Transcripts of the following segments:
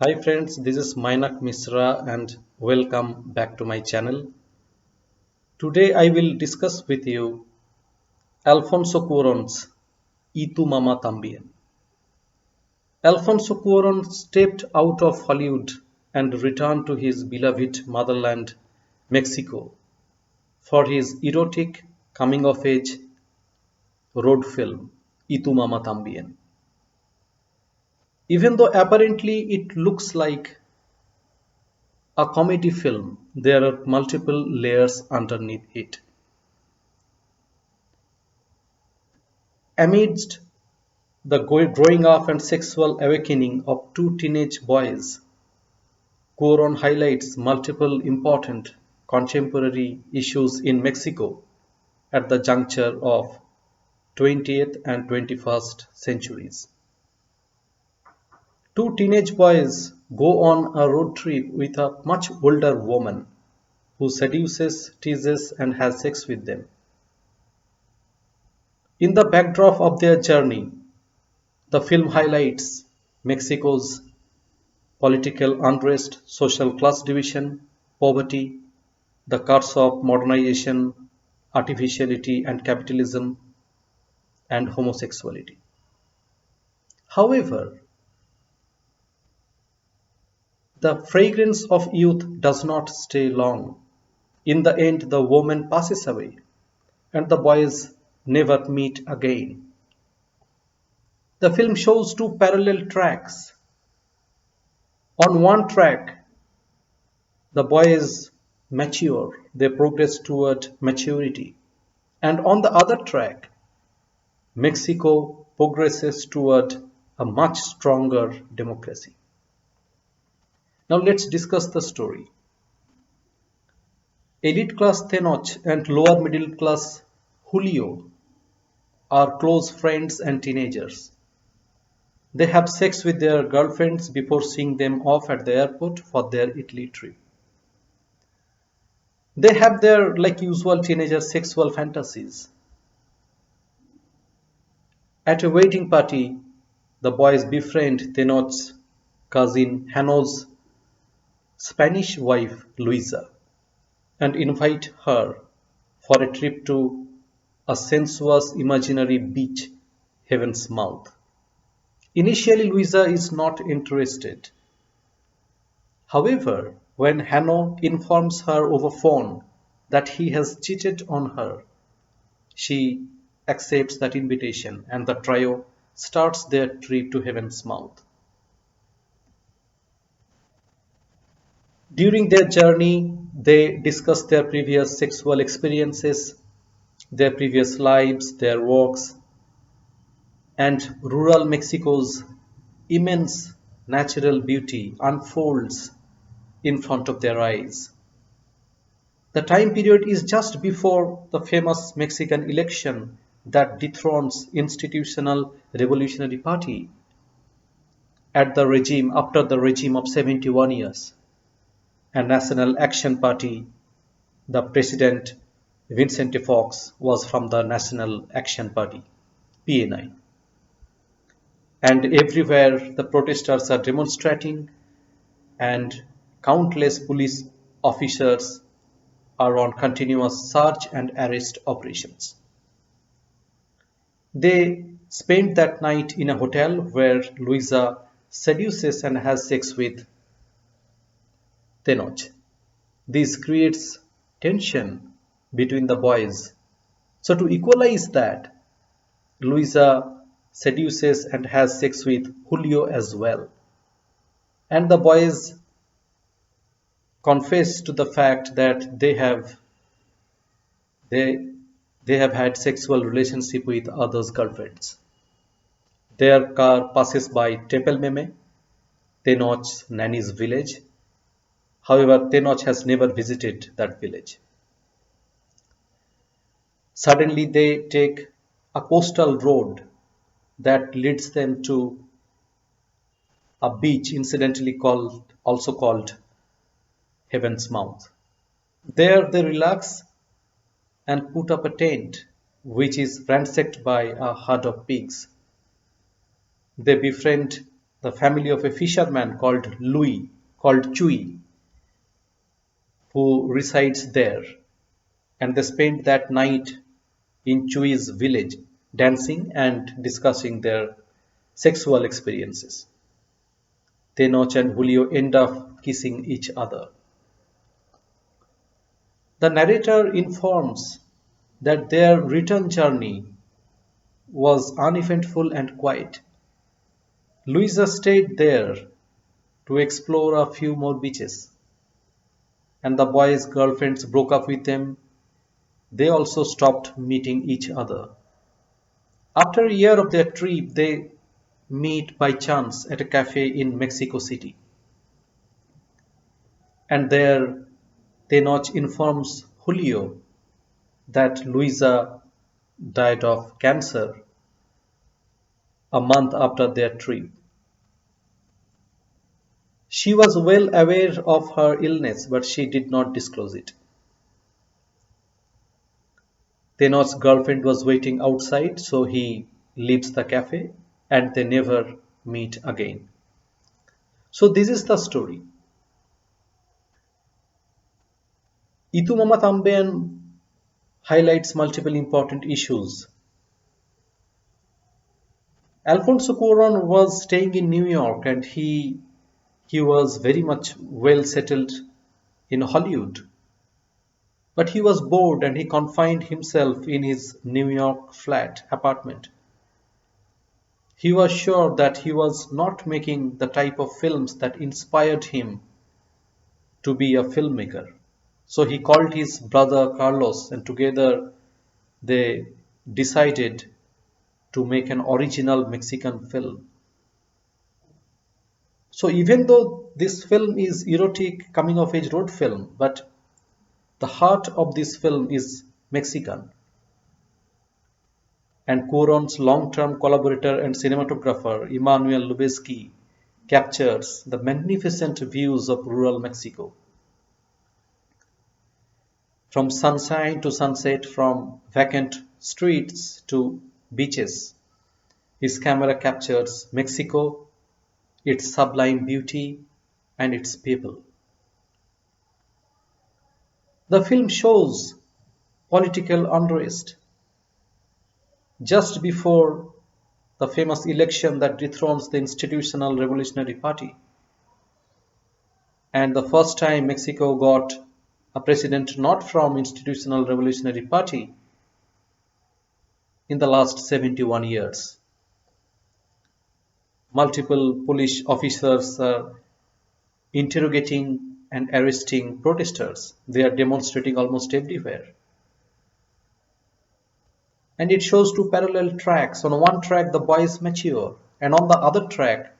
Hi friends, this is Mainak Misra and welcome back to my channel. Today I will discuss with you Alfonso Cuarón's Y tu mamá también. Alfonso Cuarón stepped out of Hollywood and returned to his beloved motherland, Mexico, for his erotic coming-of-age road film Y tu mamá también. Even though apparently it looks like a comedy film, there are multiple layers underneath it. Amidst the growing up and sexual awakening of two teenage boys, Cuarón highlights multiple important contemporary issues in Mexico at the juncture of 20th and 21st centuries. Two teenage boys go on a road trip with a much older woman who seduces, teases, and has sex with them. In the backdrop of their journey, the film highlights Mexico's political unrest, social class division, poverty, the curse of modernization, artificiality and capitalism, and homosexuality. However, the fragrance of youth does not stay long. In the end, the woman passes away, and the boys never meet again. The film shows two parallel tracks. On one track, the boys mature, they progress toward maturity. And on the other track, Mexico progresses toward a much stronger democracy. Now let's discuss the story. Elite class Tenoch and lower middle class Julio are close friends and teenagers. They have sex with their girlfriends before seeing them off at the airport for their Italy trip. They have their usual teenager sexual fantasies. At a wedding party, the boys befriend Tenoch's cousin Hano's Spanish wife Luisa and invite her for a trip to a sensuous imaginary beach, Heaven's Mouth. Initially, Luisa is not interested. However, when Hanno informs her over phone that he has cheated on her, she accepts that invitation and the trio starts their trip to Heaven's Mouth. During their journey, they discuss their previous sexual experiences, their previous lives, their works, and rural Mexico's immense natural beauty unfolds in front of their eyes. The time period is just before the famous Mexican election that dethrones institutional revolutionary party at the regime after the regime of 71 years, and National Action Party. The president Vicente Fox was from the National Action Party, PNI. And everywhere the protesters are demonstrating and countless police officers are on continuous search and arrest operations. They spend that night in a hotel where Luisa seduces and has sex with Tenoch. This creates tension between the boys. So to equalize that, Luisa seduces and has sex with Julio as well. And the boys confess to the fact that they they have had sexual relationship with others' girlfriends. Their car passes by Tepelmeme, Tenoch's nanny's village. However, Tenoch has never visited that village. Suddenly they take a coastal road that leads them to a beach incidentally also called Heaven's Mouth. There they relax and put up a tent which is ransacked by a herd of pigs. They befriend the family of a fisherman called Chui, who resides there. And they spent that night in Chui's village, dancing and discussing their sexual experiences. Tenoch and Julio end up kissing each other. The narrator informs that their return journey was uneventful and quiet. Luisa stayed there to explore a few more beaches, and the boys' girlfriends broke up with them. They also stopped meeting each other. After a year of their trip, they meet by chance at a cafe in Mexico City. And there, Tenoch informs Julio that Luisa died of cancer a month after their trip. She was well aware of her illness, but she did not disclose it. Tenoch's girlfriend was waiting outside, so he leaves the cafe and they never meet again. So, this is the story. Itu Mama Tamben highlights multiple important issues. Alfonso Cuarón was staying in New York and he was very much well settled in Hollywood. But he was bored and he confined himself in his New York flat apartment. He was sure that he was not making the type of films that inspired him to be a filmmaker. So he called his brother Carlos and together they decided to make an original Mexican film. So even though this film is erotic coming of age road film, but the heart of this film is Mexican. And Cuarón's long-term collaborator and cinematographer Emmanuel Lubezki captures the magnificent views of rural Mexico. From sunshine to sunset, from vacant streets to beaches, his camera captures Mexico, its sublime beauty, and its people. The film shows political unrest just before the famous election that dethrones the Institutional Revolutionary Party. And the first time Mexico got a president not from Institutional Revolutionary Party in the last 71 years. Multiple police officers are interrogating and arresting protesters. They are demonstrating almost everywhere. And it shows two parallel tracks. On one track, the boys mature, and on the other track,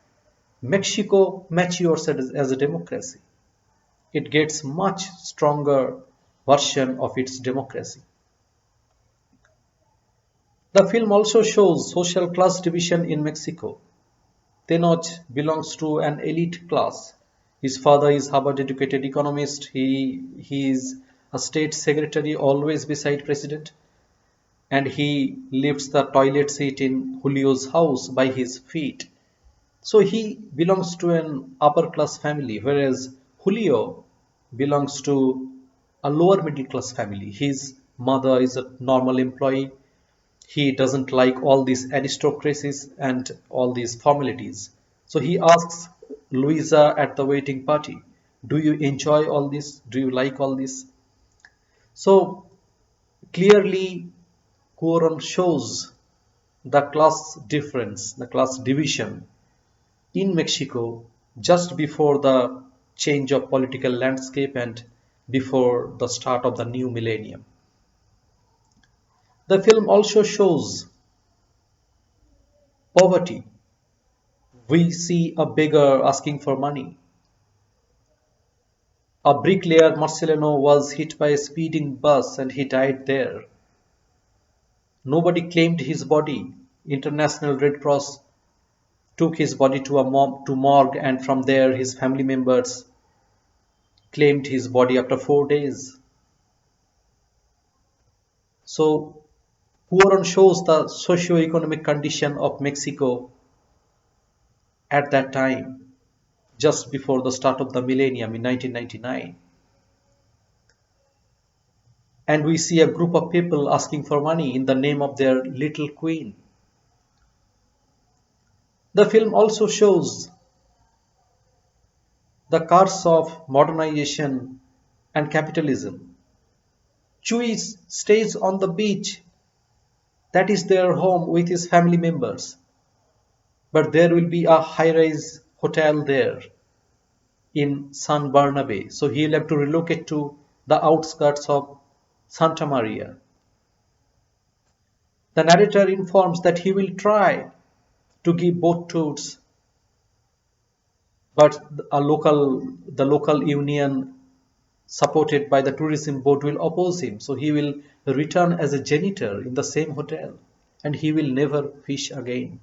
Mexico matures as a democracy. It gets much stronger version of its democracy. The film also shows social class division in Mexico. Tenoch belongs to an elite class. His father is Harvard-educated economist. He is a state secretary, always beside president, and he lifts the toilet seat in Julio's house by his feet. So he belongs to an upper class family, whereas Julio belongs to a lower middle class family. His mother is a normal employee. He doesn't like all these aristocracies and all these formalities. So he asks Luisa at the waiting party, do you enjoy all this? Do you like all this? So clearly Cuarón shows the class difference, the class division in Mexico just before the change of political landscape and before the start of the new millennium. The film also shows poverty. We see a beggar asking for money. A bricklayer, Marcelino, was hit by a speeding bus and he died there. Nobody claimed his body. International Red Cross took his body to a morgue, and from there his family members claimed his body after 4 days. So Cuarón shows the socio-economic condition of Mexico at that time, just before the start of the millennium in 1999. And we see a group of people asking for money in the name of their little queen. The film also shows the curse of modernization and capitalism. Chewie stays on the beach, that is their home, with his family members. But there will be a high-rise hotel there in San Bernabe. So he'll have to relocate to the outskirts of Santa Maria. The narrator informs that he will try to give boat tours, but the local union supported by the tourism board will oppose him. So he will return as a janitor in the same hotel and he will never fish again.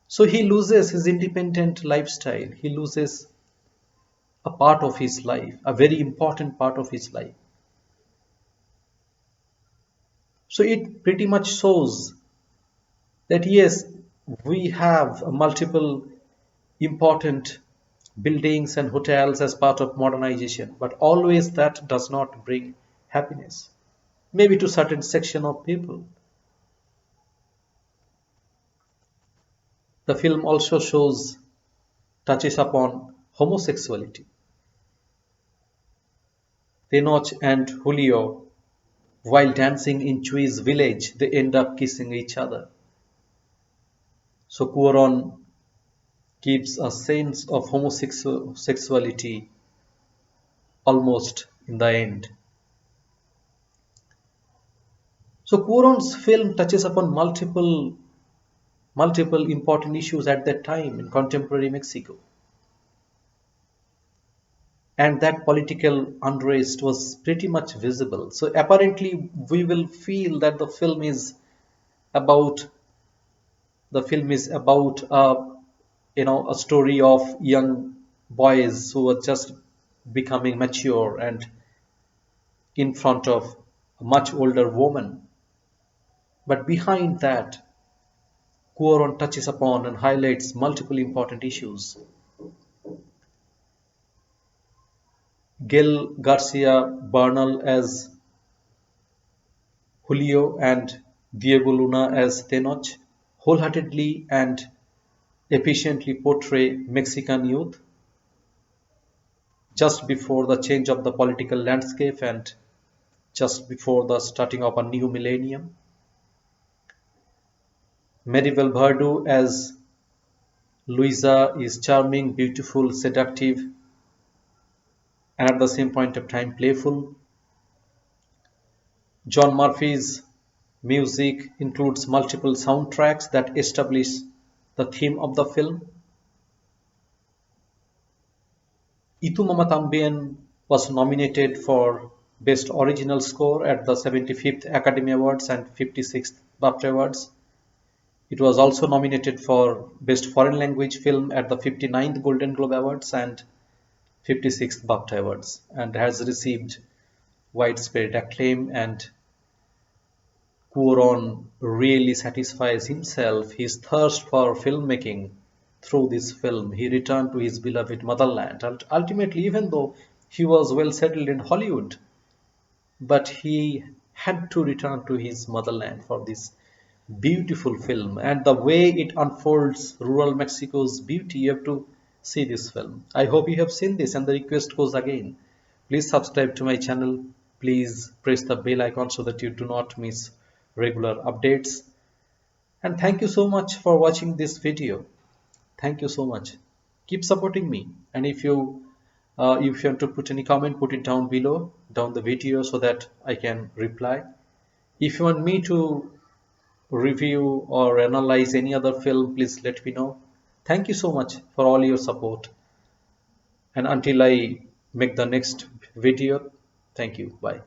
So he loses his independent lifestyle. He loses a part of his life, a very important part of his life. So it pretty much shows that yes, we have multiple important buildings and hotels as part of modernization, but always that does not bring happiness, maybe to certain section of people. The film also touches upon homosexuality. Tenoch and Julio, while dancing in Chewie's village, they end up kissing each other. So Cuaron keeps a sense of homosexuality almost in the end. So Cuaron's film touches upon multiple important issues at that time in contemporary Mexico. And that political unrest was pretty much visible. So apparently we will feel that about the film is about a story of young boys who are just becoming mature and in front of a much older woman. But behind that, Cuaron touches upon and highlights multiple important issues. Gael Garcia Bernal as Julio and Diego Luna as Tenoch wholeheartedly and efficiently portray Mexican youth just before the change of the political landscape and just before the starting of a new millennium. Maribel Verdú as Luisa is charming, beautiful, seductive, and at the same point of time playful. John Murphy's music includes multiple soundtracks that establish the theme of the film. Itu Mama Tambien was nominated for Best Original Score at the 75th Academy Awards and 56th BAFTA Awards. It was also nominated for Best Foreign Language Film at the 59th Golden Globe Awards and 56th BAFTA Awards, and has received widespread acclaim. And Cuaron really satisfies his thirst for filmmaking through this film. He returned to his beloved motherland. Ultimately, even though he was well settled in Hollywood, but he had to return to his motherland for this beautiful film. And the way it unfolds rural Mexico's beauty, you have to see this film. I hope you have seen this, and the request goes again. Please subscribe to my channel. Please press the bell icon so that you do not miss regular updates. And thank you so much for watching this video. Thank you so much. Keep supporting me. And if you want to put any comment, put it down below, down the video, so that I can reply. If you want me to review or analyze any other film, please let me know. Thank you so much for all your support. And until I make the next video, thank you. Bye.